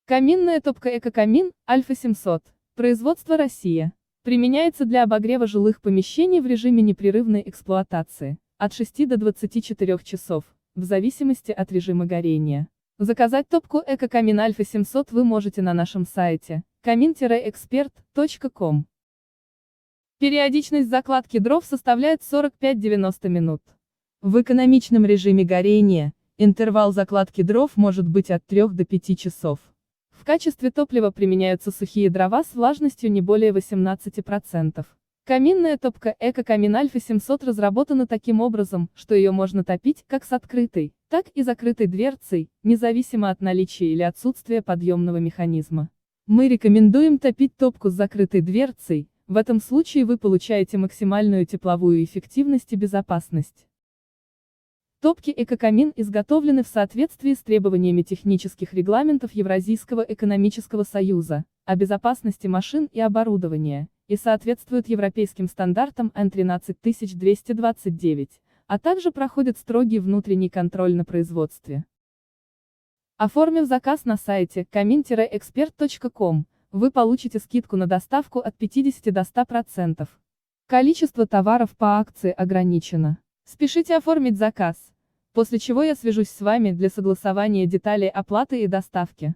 Каминная топка «Эко-камин» Альфа 700. Производство Россия. Применяется для обогрева жилых помещений в режиме непрерывной эксплуатации, от 6 до 24 часов, в зависимости от режима горения. Заказать топку «Эко-камин Альфа 700» вы можете на нашем сайте kamin-expert.com. Периодичность закладки дров составляет 45-90 минут. В экономичном режиме горения интервал закладки дров может быть от 3 до 5 часов. В качестве топлива применяются сухие дрова с влажностью не более 18%. Каминная топка «Эко-камин Альфа 700» разработана таким образом, что ее можно топить как с открытой, так и закрытой дверцей, независимо от наличия или отсутствия подъемного механизма. Мы рекомендуем топить топку с закрытой дверцей, в этом случае вы получаете максимальную тепловую эффективность и безопасность. Топки «Эко-камин» изготовлены в соответствии с требованиями технических регламентов Евразийского экономического союза о безопасности машин и оборудования и соответствуют европейским стандартам N13229, а также проходят строгий внутренний контроль на производстве. Оформив заказ на сайте kamin-expert.com, вы получите скидку на доставку от 50 до 100%. Количество товаров по акции ограничено. Спешите оформить заказ, после чего я свяжусь с вами для согласования деталей оплаты и доставки.